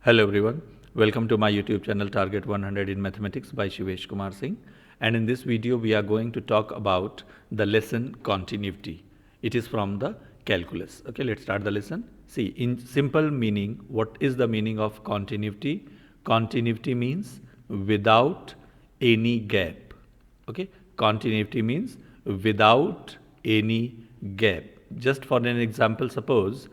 Hello everyone, welcome to my YouTube channel Target 100 in Mathematics by Shivesh Kumar Singh, and in this video we are going to talk about the lesson continuity. It is from the calculus. Okay, let's start the lesson. See, in simple meaning, what is the meaning of continuity? Continuity means without any gap. Okay, continuity means without any gap. Just for an example, suppose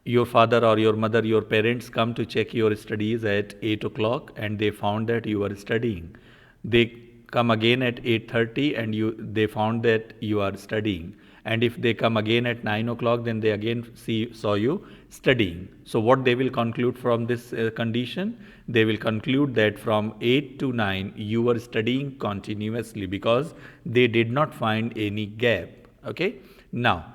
your father or your mother, your parents come to check your studies at 8 o'clock and they found that you are studying. They come again at 8:30 and they found that you are studying. And if they come again at 9 o'clock, then they again saw you studying. So what they will conclude from this condition? They will conclude that from 8 to 9 you were studying continuously because they did not find any gap. Okay. Now,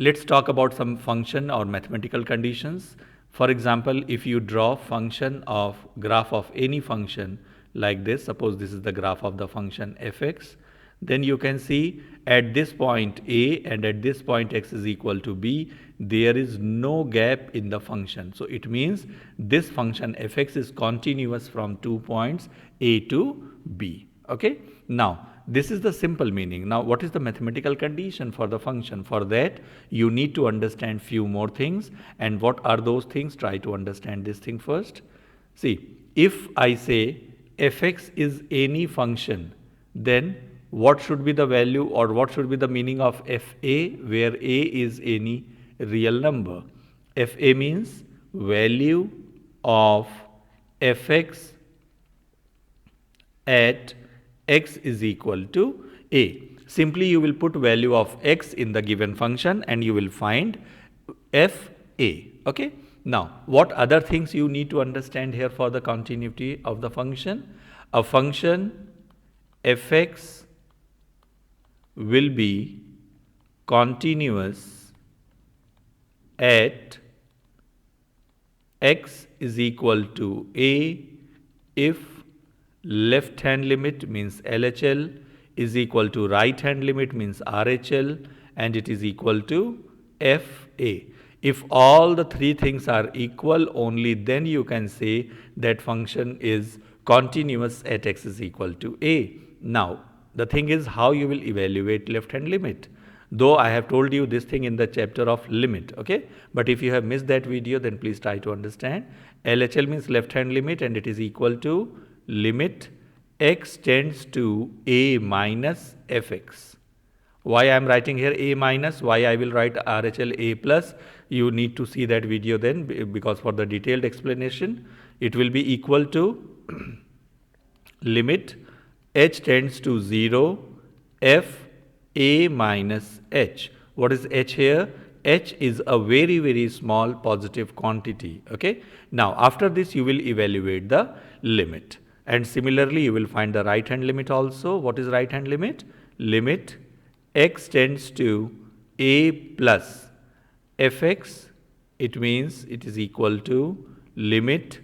let's talk about some function or mathematical conditions. For example, if you draw function of graph of any function like this, suppose this is the graph of the function fx, then you can see at this point a and at this point x is equal to b, there is no gap in the function. So it means this function fx is continuous from 2 points a to b. Okay. Now, this is the simple meaning. Now, what is the mathematical condition for the function? For that, you need to understand few more things. And what are those things? Try to understand this thing first. See, if I say fx is any function, then what should be the value or what should be the meaning of fa, where a is any real number? Fa means value of fx at x is equal to a. Simply you will put value of x in the given function and you will find fa. Okay. Now, what other things you need to understand here for the continuity of the function? A function fx will be continuous at x is equal to a if left hand limit means LHL is equal to right hand limit means RHL, and it is equal to FA. If all the three things are equal, only then you can say that function is continuous at x is equal to a. Now, the thing is how you will evaluate left hand limit. Though I have told you this thing in the chapter of limit, okay? But if you have missed that video, then please try to understand. LHL means left hand limit and it is equal to limit x tends to a minus fx. Why I am writing here a minus, why I will write RHL a plus, you need to see that video then, because for the detailed explanation it will be equal to limit h tends to 0 f a minus h. What is h here? H is a very small positive quantity. Okay. Now after this you will evaluate the limit. And similarly, you will find the right hand limit also. What is right hand limit? Limit x tends to a plus fx. It means it is equal to limit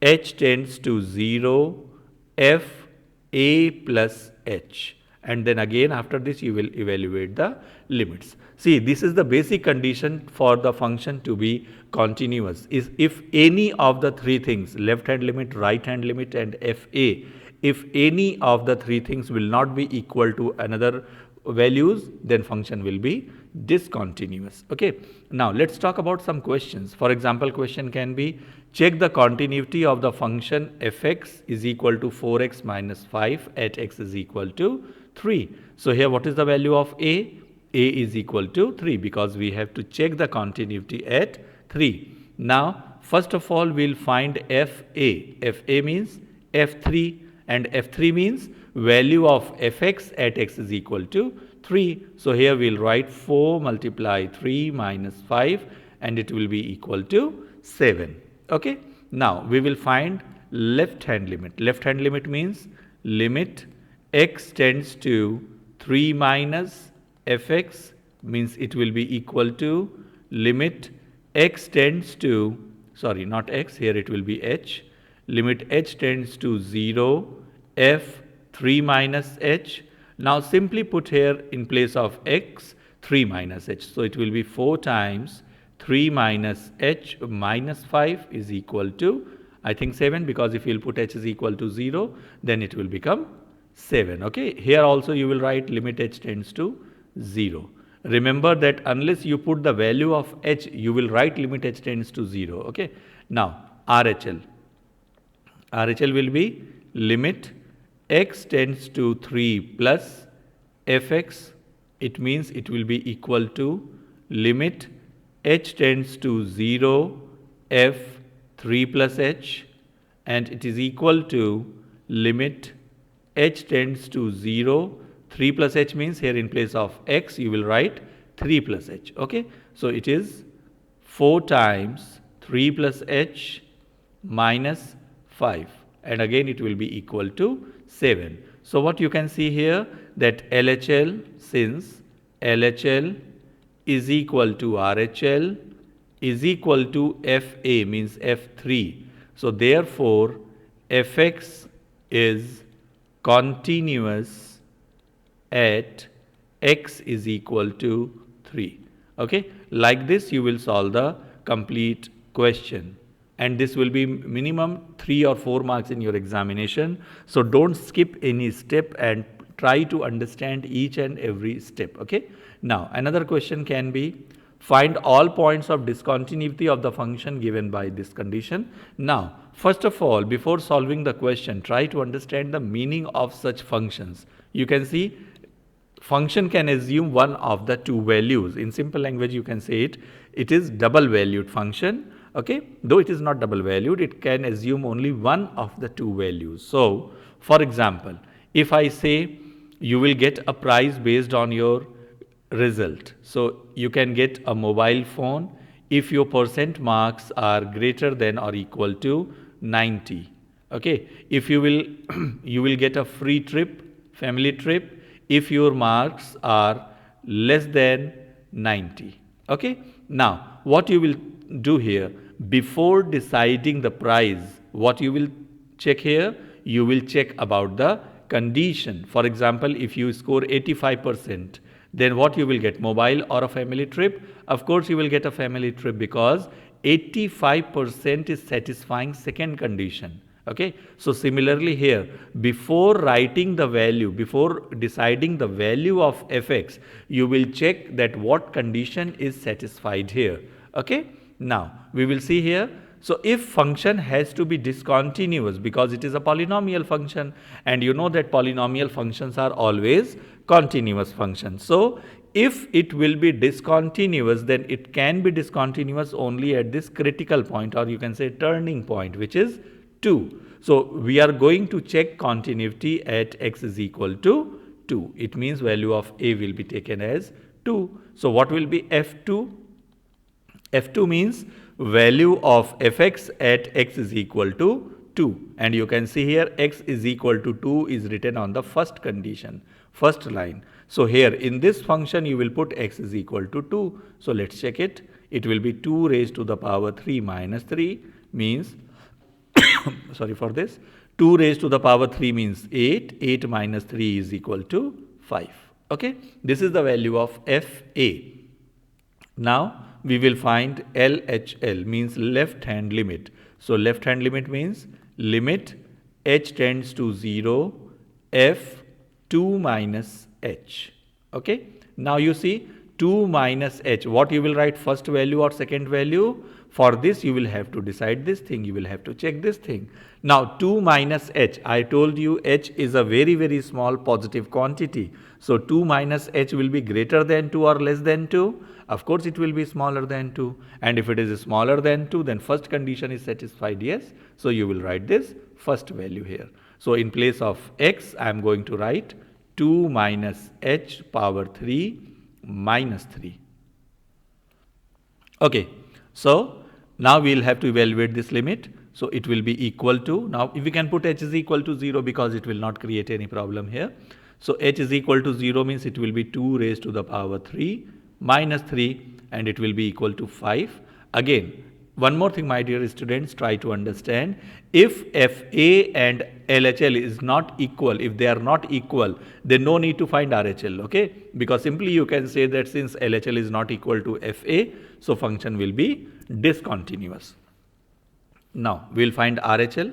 h tends to 0 f a plus h. And then again after this you will evaluate the limits. See, this is the basic condition for the function to be continuous, is if any of the three things, left hand limit, right hand limit and fa, if any of the three things will not be equal to another values, then function will be discontinuous. Okay. Now let's talk about some questions. For example, question can be, check the continuity of the function fx is equal to 4x minus 5 at x is equal to 3. So here what is the value of a? A is equal to 3 because we have to check the continuity at 3. Now first of all we'll find fa. Fa means f3 and f3 means value of fx at x is equal to 3. So here we'll write 4 multiply 3 minus 5 and it will be equal to 7. Okay. Now we will find left hand limit. Left hand limit means limit x tends to 3 minus fx, means it will be equal to limit x tends to, sorry, not x, here it will be h, limit h tends to 0 f 3 minus h. Now simply put here in place of x 3 minus h. So it will be 4 times 3 minus h minus 5 is equal to, I think 7, because if you'll put h is equal to 0, then it will become 7. Okay, here also you will write limit h tends to 0. Remember that unless you put the value of h, you will write limit h tends to 0. Okay, now RHL. RHL will be limit x tends to 3 plus fx. It means it will be equal to limit h tends to 0 f 3 plus h, and it is equal to limit h tends to 0. 3 plus h means here in place of x you will write 3 plus h. Okay, so it is 4 times 3 plus h minus 5, and again it will be equal to 7. So what you can see here, that LHL, since LHL is equal to RHL is equal to FA means F3. So therefore Fx is continuous at x is equal to 3. Okay, like this you will solve the complete question, and this will be minimum 3 or 4 marks in your examination. So don't skip any step and try to understand each and every step. Okay, now another question can be, find all points of discontinuity of the function given by this condition. Now first of all, before solving the question, try to understand the meaning of such functions. You can see function can assume one of the two values. In simple language you can say it is double valued function. Okay, though it is not double valued, it can assume only one of the two values. So for example, if I say you will get a prize based on your result, so you can get a mobile phone if your percent marks are greater than or equal to 90. Okay, if you will you will get a free trip, family trip, if your marks are less than 90. Okay, now what you will do here, before deciding the prize, what you will check here, you will check about the condition. For example, if you score 85%, then what you will get, mobile or a family trip? Of course you will get a family trip, because 85% is satisfying second condition. Okay, so similarly here, before writing the value, before deciding the value of fx, you will check that what condition is satisfied here. Okay, now we will see here. So if function has to be discontinuous, because it is a polynomial function, and you know that polynomial functions are always continuous functions. So if it will be discontinuous, then it can be discontinuous only at this critical point, or you can say turning point, which is 2. So we are going to check continuity at x is equal to 2. It means value of a will be taken as 2. So what will be f2? f2 means value of fx at x is equal to 2, and you can see here x is equal to 2 is written on the first condition, first line. So here in this function you will put x is equal to 2. So let's check it. It will be 2 raised to the power 3 minus 3 means sorry for this, 2 raised to the power 3 means 8. 8 minus 3 is equal to 5. Okay, this is the value of fa. Now we will find LHL, means left hand limit. So left hand limit means limit h tends to 0 f 2 minus h. Okay, now you see 2 minus h, what you will write, first value or second value? For this you will have to decide this thing, you will have to check this thing. Now 2 minus h, I told you h is a very small positive quantity. So 2 minus h will be greater than 2 or less than 2? Of course it will be smaller than 2. And if it is smaller than 2, then first condition is satisfied, yes. So you will write this first value here. So in place of x, I am going to write 2 minus h power 3 minus 3. Okay, so now we will have to evaluate this limit. So it will be equal to, now if we can put h is equal to 0, because it will not create any problem here. So h is equal to 0 means it will be 2 raised to the power 3 minus 3, and it will be equal to 5. Again, One more thing, my dear students, try to understand. If FA and LHL is not equal, if they are not equal, then no need to find RHL, okay? Because simply you can say that since LHL is not equal to FA, so function will be discontinuous. Now, we will find RHL.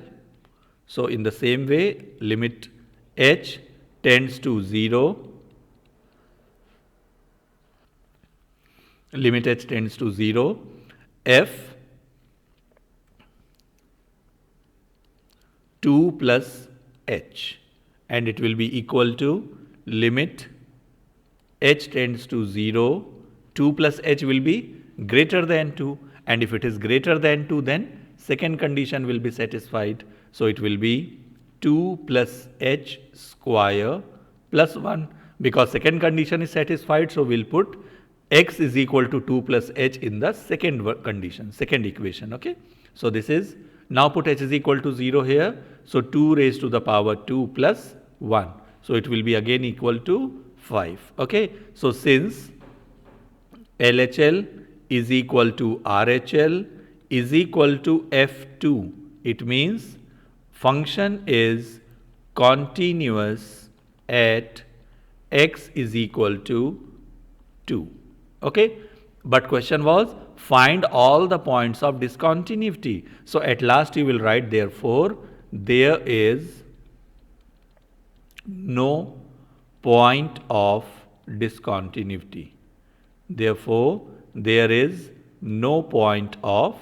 So, in the same way, limit h tends to 0, limit h tends to 0, f 2 plus h, and it will be equal to limit h tends to 0, 2 plus h will be greater than 2, and if it is greater than 2, then second condition will be satisfied. So, it will be 2 plus h square plus 1, because second condition is satisfied. So, we will put x is equal to 2 plus h in the second condition, second equation. Okay. So, this is, now put h is equal to 0 here. So, 2 raised to the power 2 plus 1. So, it will be again equal to 5. Okay. So, since LHL is equal to RHL is equal to F2, it means function is continuous at x is equal to 2. Okay. But question was, find all the points of discontinuity. So, at last you will write, therefore, there is no point of discontinuity. Therefore, there is no point of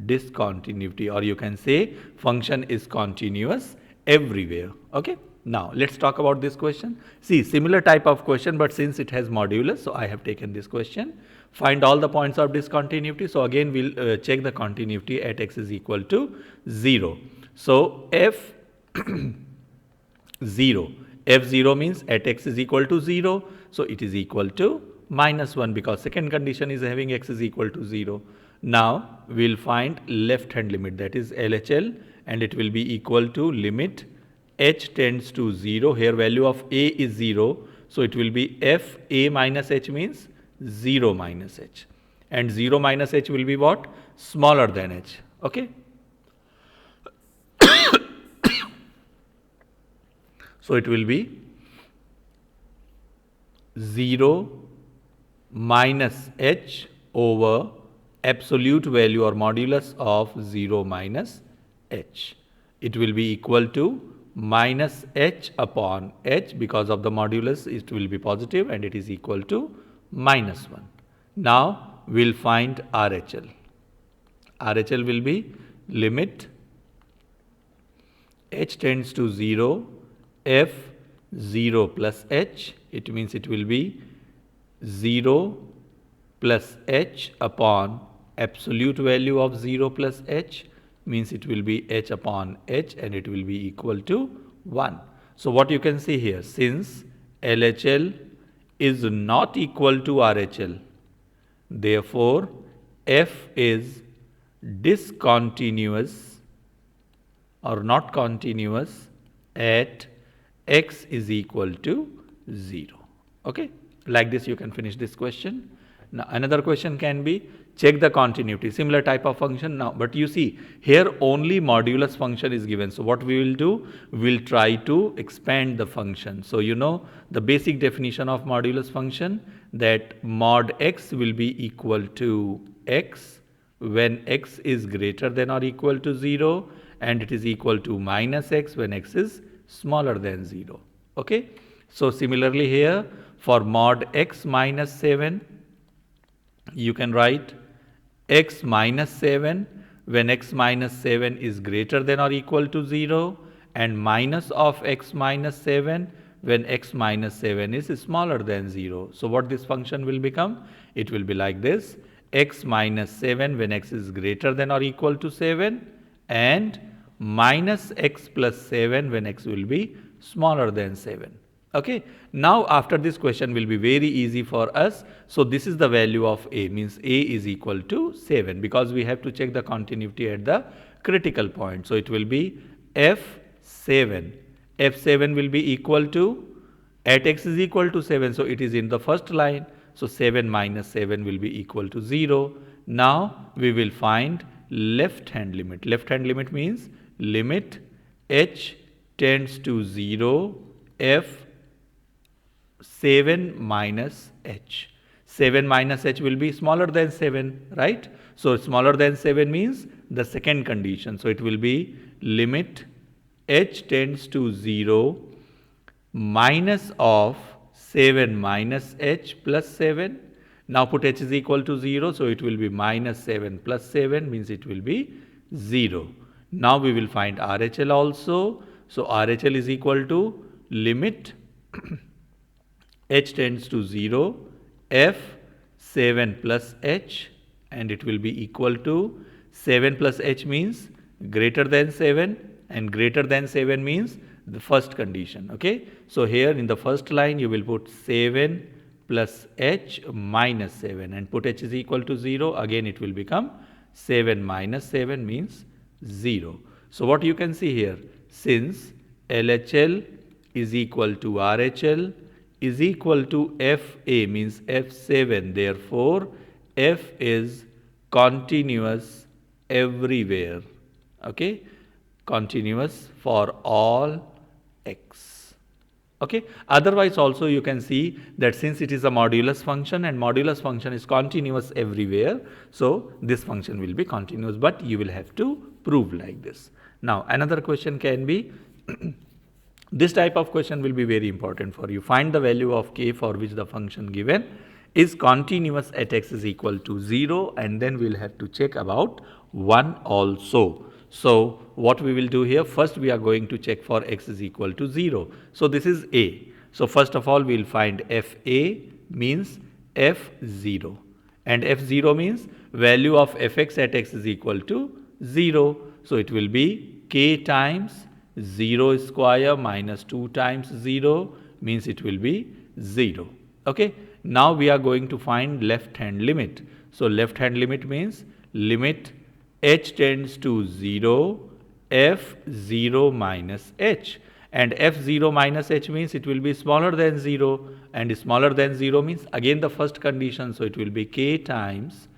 discontinuity, or you can say function is continuous everywhere. Okay. Now, let us talk about this question. See, similar type of question, but since it has modulus, so I have taken this question. Find all the points of discontinuity. So, again we will check the continuity at x is equal to 0. So, F0 means at x is equal to 0. So, it is equal to minus 1, because second condition is having x is equal to 0. Now, we will find left hand limit, that is LHL, and it will be equal to limit h tends to 0. Here value of a is 0. So, it will be f a minus h means 0 minus h, and 0 minus h will be what? Smaller than h. Okay. So, it will be 0 minus h over absolute value or modulus of 0 minus h. It will be equal to minus h upon h, because of the modulus it will be positive, and it is equal to minus 1. Now, we will find RHL. RHL will be limit h tends to 0, f 0 plus h, it means it will be 0 plus h upon absolute value of 0 plus h, means it will be h upon h, and it will be equal to 1. So, what you can see here, since LHL is not equal to RHL, therefore, f is discontinuous or not continuous at x is equal to 0. Okay. Like this you can finish this question. Now, another question can be, check the continuity, similar type of function. Now, but you see here only modulus function is given. So, what we will do, we will try to expand the function. So, you know the basic definition of modulus function, that mod x will be equal to x when x is greater than or equal to 0, and it is equal to minus x when x is smaller than 0. Okay. So, similarly here for mod x minus 7, you can write x minus 7 when x minus 7 is greater than or equal to 0, and minus of x minus 7 when x minus 7 is smaller than 0. So, what this function will become? It will be like this, x minus 7 when x is greater than or equal to 7, and minus x plus 7 when x will be smaller than 7. Okay. Now, after this question will be very easy for us. So, this is the value of a, means a is equal to 7, because we have to check the continuity at the critical point. So, it will be f7. f7 will be equal to, at x is equal to 7. So, it is in the first line. So, 7 minus 7 will be equal to 0. Now, we will find left hand limit. Left hand limit means limit h tends to 0 f 7 minus h. 7 minus h will be smaller than 7, right? So smaller than 7 means the second condition. So it will be limit h tends to 0 minus of 7 minus h plus 7. Now put h is equal to 0, so it will be minus 7 plus 7 means it will be 0. Now we will find RHL also. So RHL is equal to limit h tends to 0 f 7 plus h, and it will be equal to 7 plus h means greater than 7, and greater than 7 means the first condition. Okay, so here in the first line you will put 7 plus h minus 7 and put h is equal to 0. Again it will become 7 minus 7 means 0. So what you can see here, since LHL is equal to RHL is equal to FA means F7, therefore F is continuous everywhere. Okay, continuous for all x. Okay, otherwise also you can see that since it is a modulus function and modulus function is continuous everywhere, so this function will be continuous, but you will have to prove like this. Now another question can be this type of question will be very important for you. Find the value of k for which the function given is continuous at x is equal to 0, and then we'll have to check about 1 also. So what we will do here, first we are going to check for x is equal to 0. So this is a. So first of all we will find fa means f0, and f0 means value of fx at x is equal to 0. So it will be k times 0 square minus 2 times 0 means it will be 0. Okay, now we are going to find left hand limit. So left hand limit means limit h tends to 0 f0 minus h, and f0 minus h means it will be smaller than 0, and smaller than 0 means again the first condition. So it will be k times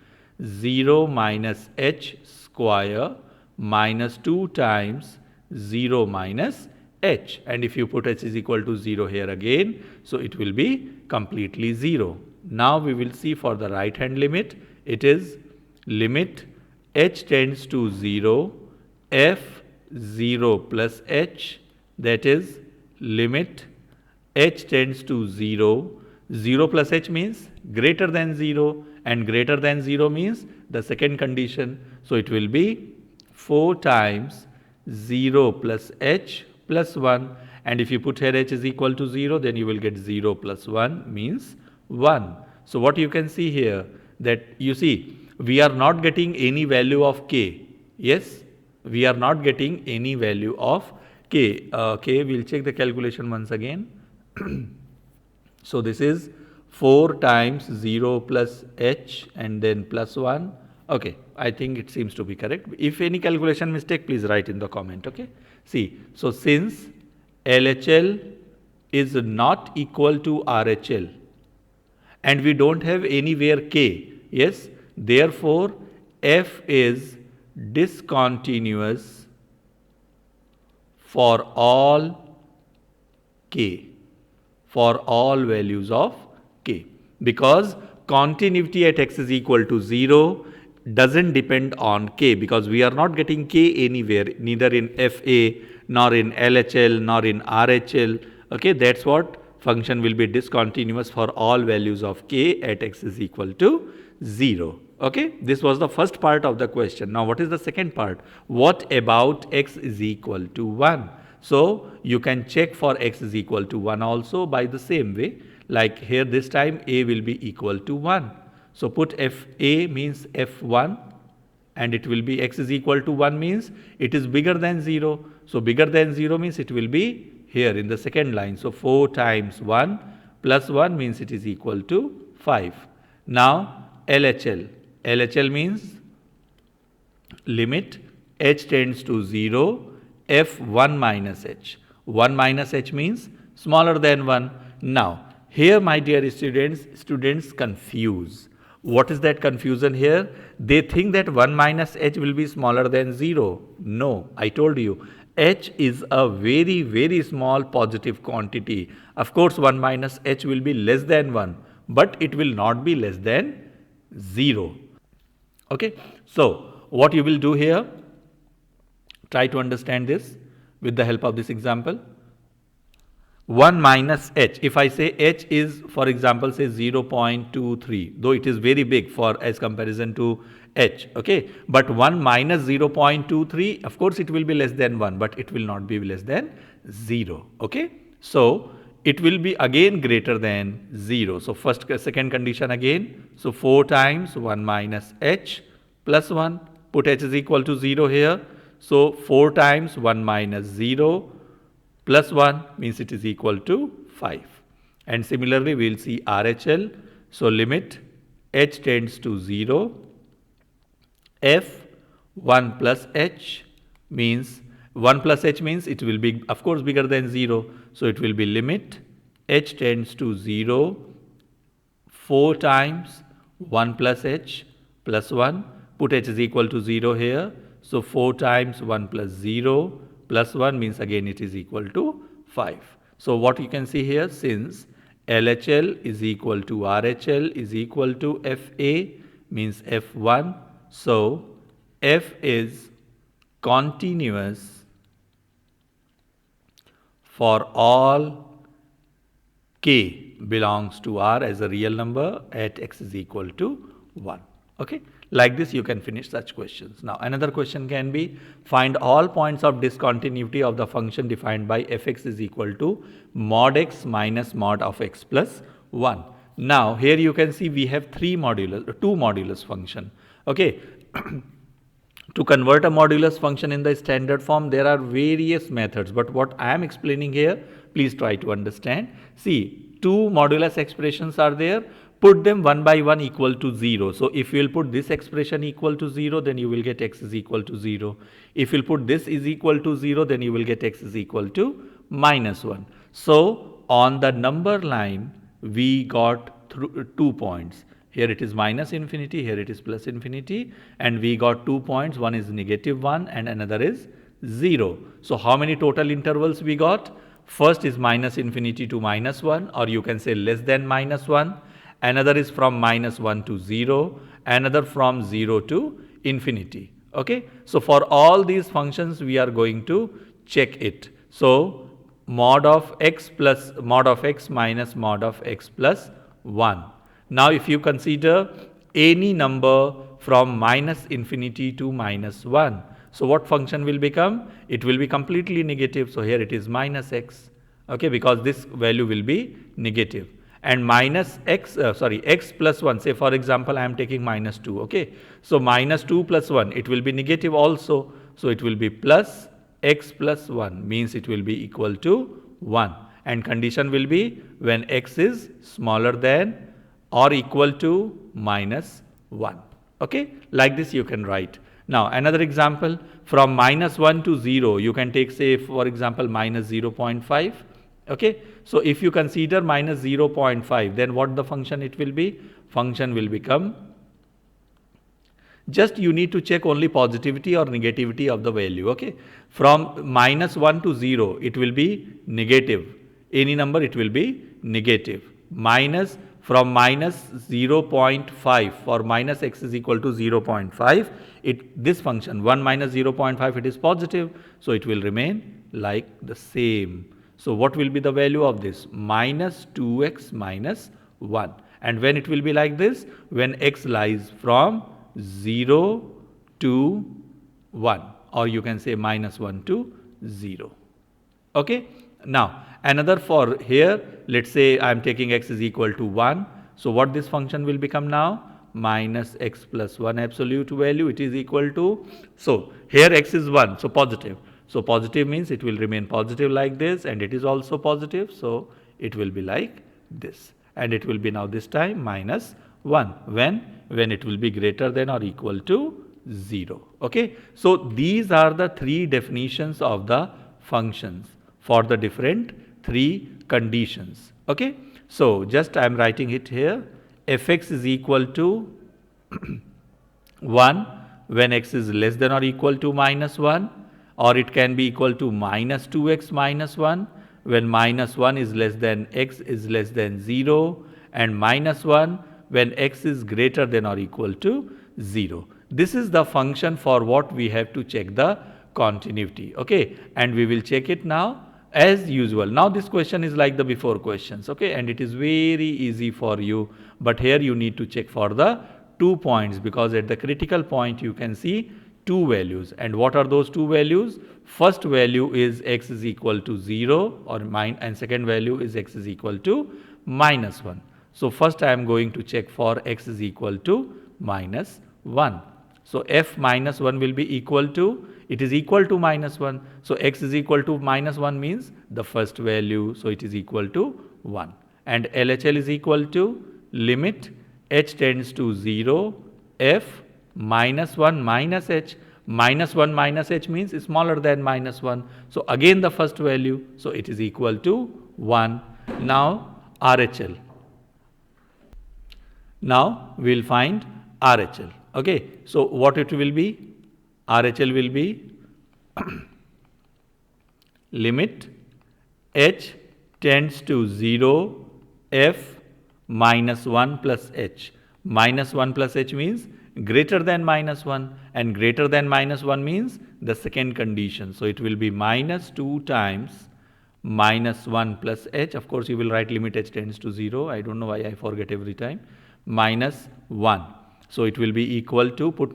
0 minus h square minus 2 times 0 minus h, and if you put h is equal to 0 here again, so it will be completely 0. Now we will see for the right hand limit, it is limit h tends to 0 f0 plus h, that is limit h tends to 0, 0 plus h means greater than 0, and greater than 0 means the second condition. So it will be 4 times 0 plus h plus 1, and if you put here h is equal to 0, then you will get 0 plus 1 means 1. So what you can see here, that you see we are not getting any value of k. Yes, we are not getting any value of k. Okay, we'll check the calculation once again. So this is 4 times 0 plus h and then plus 1. Okay, I think it seems to be correct. If any calculation mistake, please write in the comment. Okay, see, so since LHL is not equal to RHL and we don't have anywhere k, yes, therefore f is discontinuous for all k, for all values of k, because continuity at x is equal to 0 doesn't depend on k, because we are not getting k anywhere, neither in FA nor in LHL nor in RHL. Okay, that's what function will be discontinuous for all values of k at x is equal to 0. Okay, this was the first part of the question. Now what is the second part? What about x is equal to 1? So you can check for x is equal to 1 also by the same way, like here this time a will be equal to 1. So put fa means f1, and it will be x is equal to 1 means it is bigger than 0. So bigger than 0 means it will be here in the second line. So 4 times 1 plus 1 means it is equal to 5. Now LHL. LHL means limit h tends to 0 f1 minus h. 1 minus h means smaller than 1. Now here my dear students confuse. What is that confusion here? They think that 1 minus h will be smaller than 0. No, I told you, h is a very, very small positive quantity. Of course, 1 minus h will be less than 1, but it will not be less than 0. Okay, so what you will do here, try to understand this with the help of this example. 1 minus h, if I say h is, for example, say 0.23, though it is very big for as comparison to h, okay, but 1 minus 0.23, of course it will be less than 1, but it will not be less than 0, okay. So it will be again greater than 0. So second condition again, so 4 times 1 minus h plus 1, put h is equal to 0 here, so 4 times 1 minus 0 plus 1 means it is equal to 5. And similarly, we will see RHL. So limit h tends to 0, f 1 plus h means 1 plus h means it will be, of course, bigger than 0. So it will be limit h tends to 0, 4 times 1 plus h plus 1, put h is equal to 0 here. So 4 times 1 plus 0 plus 1 means again it is equal to 5. So what you can see here, since LHL is equal to RHL is equal to FA means F1. So F is continuous for all k belongs to R as a real number at x is equal to 1. Okay. Like this you can finish such questions. Now another question can be, find all points of discontinuity of the function defined by fx is equal to mod x minus mod of x plus 1. Now here you can see we have two modulus function. Okay. To convert a modulus function in the standard form, there are various methods, but what I am explaining here, please try to understand. See, two modulus expressions are there. Put them one by one equal to 0. So if you will put this expression equal to 0, then you will get x is equal to 0. If you will put this is equal to 0, then you will get x is equal to minus 1. So on the number line, we got 2 points. Here it is minus infinity, here it is plus infinity, and we got 2 points. One is negative 1 and another is 0. So how many total intervals we got? First is minus infinity to minus 1, or you can say less than minus 1. Another is from minus 1 to 0, another from 0 to infinity. Okay. So for all these functions we are going to check it. So mod of x minus mod of x plus 1. Now if you consider any number from minus infinity to minus 1, so what function will become? It will be completely negative. So here it is minus x, okay, because this value will be negative. And minus x, x plus 1, say for example I am taking minus 2, okay. So minus 2 plus 1, it will be negative also. So it will be plus x plus 1 means it will be equal to 1. And condition will be when x is smaller than or equal to minus 1. Okay, like this you can write. Now another example, from minus 1 to 0, you can take, say for example minus 0.5. Okay, so if you consider minus 0.5, then what the function it will be? Function will become, just you need to check only positivity or negativity of the value. Okay, from minus 1 to 0, it will be negative. Any number it will be negative. Minus, from minus 0.5, for minus x is equal to 0.5, this function 1 minus 0.5, it is positive, so it will remain like the same. So what will be the value of this? Minus 2x minus 1. And when it will be like this? When x lies from 0 to 1, or you can say minus 1 to 0. Okay. Now another for here, let's say I am taking x is equal to 1. So what this function will become now? Minus x plus 1 absolute value, it is equal to, so here x is 1, so positive. So positive means it will remain positive like this, and it is also positive, so it will be like this, and it will be now this time minus 1 when it will be greater than or equal to 0. Okay, so these are the three definitions of the functions for the different three conditions. Okay, so just I am writing it here. fx is equal to 1 when x is less than or equal to minus 1, or it can be equal to minus 2x minus 1 when minus 1 is less than x is less than 0, and minus 1 when x is greater than or equal to 0. This is the function for what we have to check the continuity. Okay, and we will check it now as usual. Now this question is like the before questions, okay, and it is very easy for you, but here you need to check for the 2 points, because at the critical point you can see 2 values. And what are those 2 values? First value is x is equal to 0 or and second value is x is equal to minus 1. So first I am going to check for x is equal to minus 1. So f minus 1 will be equal to, it is equal to minus 1. So x is equal to minus 1 means the first value, so it is equal to 1. And LHL is equal to limit h tends to 0, f minus 1 minus h. Minus 1 minus h means smaller than minus 1. So again the first value, so it is equal to 1. Now RHL. Now we will find RHL. Okay, so what it will be? RHL will be limit h tends to 0, f minus 1 plus h. Minus 1 plus h means greater than minus 1, and greater than minus 1 means the second condition. So it will be minus 2 times minus 1 plus h. Of course, you will write limit h tends to 0. I don't know why I forget every time. Minus 1. So it will be equal to, put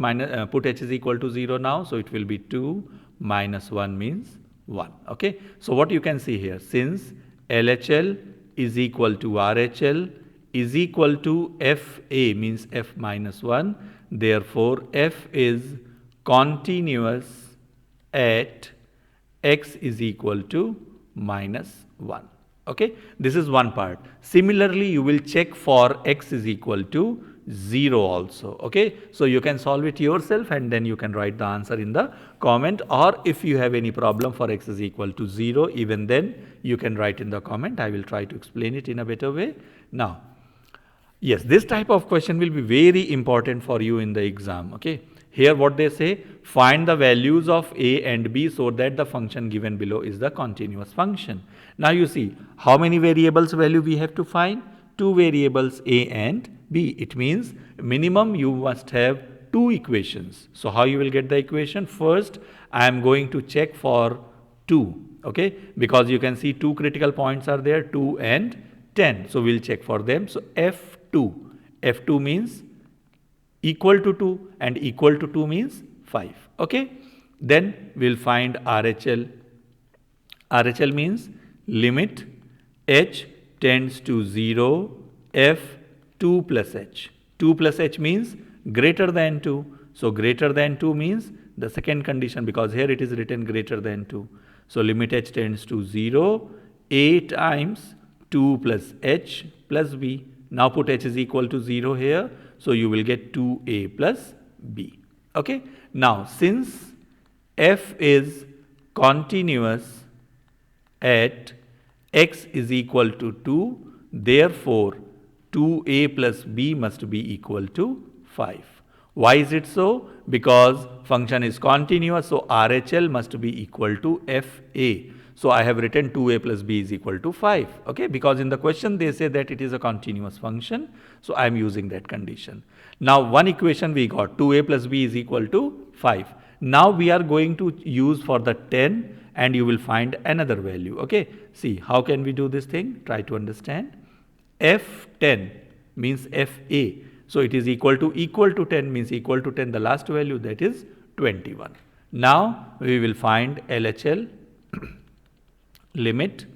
h is equal to 0 now. So it will be 2 minus 1 means 1. Okay. So what you can see here, since LHL is equal to RHL is equal to FA means f minus 1. Therefore, f is continuous at x is equal to minus 1. Okay, this is one part. Similarly, you will check for x is equal to 0 also. Okay, so you can solve it yourself and then you can write the answer in the comment, or if you have any problem for x is equal to 0, even then you can write in the comment. I will try to explain it in a better way. Now, yes, this type of question will be very important for you in the exam. Okay, here what they say, find the values of a and b so that the function given below is the continuous function. Now you see how many variables value we have to find? 2 variables a and b. It means minimum you must have 2 equations. So how you will get the equation? First I am going to check for 2. Okay, because you can see 2 critical points are there, 2 and 10. So we'll check for them. So F2 means equal to 2 and equal to 2 means 5. Okay, then we'll find RHL. RHL means limit h tends to 0, f 2 plus h. 2 plus h means greater than 2. So greater than 2 means the second condition, because here it is written greater than 2. So limit h tends to 0, a times 2 plus h plus b. Now put h is equal to 0 here. So you will get 2a plus b. Okay. Now since f is continuous at x is equal to 2, therefore 2a plus b must be equal to 5. Why is it so? Because function is continuous, so RHL must be equal to FA. So I have written 2a plus b is equal to 5. Okay, because in the question they say that it is a continuous function, so I am using that condition. Now one equation we got, 2a plus b is equal to 5. Now we are going to use for the 10 and you will find another value. Okay, see how can we do this thing? Try to understand. F10 means FA. So it is equal to 10 means equal to 10, the last value, that is 21. Now we will find LHL. Limit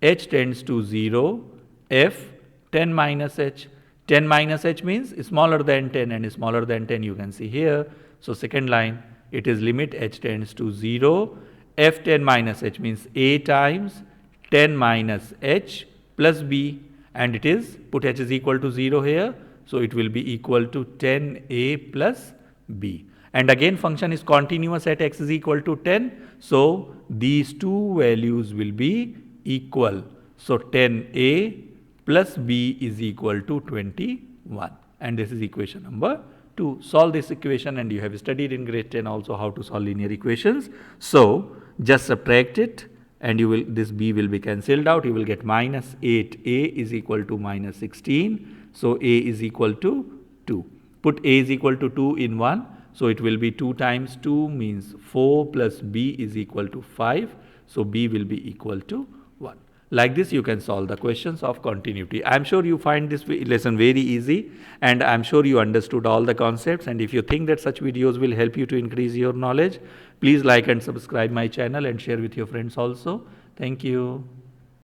h tends to 0, f 10 minus h. 10 minus h means smaller than 10, and smaller than 10 you can see here. So second line, it is limit h tends to 0, f 10 minus h means a times 10 minus h plus b, and it is, put h is equal to 0 here. So it will be equal to 10a plus b. And again function is continuous at x is equal to 10. So these two values will be equal. So 10a plus b is equal to 21. 1. And this is equation number 2. Solve this equation, and you have studied in grade 10 also how to solve linear equations. So just subtract it, and you will, this b will be cancelled out. You will get minus 8a is equal to minus 16. So a is equal to 2. Put a is equal to 2 in 1. So it will be 2 times 2 means 4 plus b is equal to 5. So b will be equal to 1. Like this you can solve the questions of continuity. I am sure you find this lesson very easy, and I am sure you understood all the concepts. And if you think that such videos will help you to increase your knowledge, please like and subscribe my channel and share with your friends also. Thank you.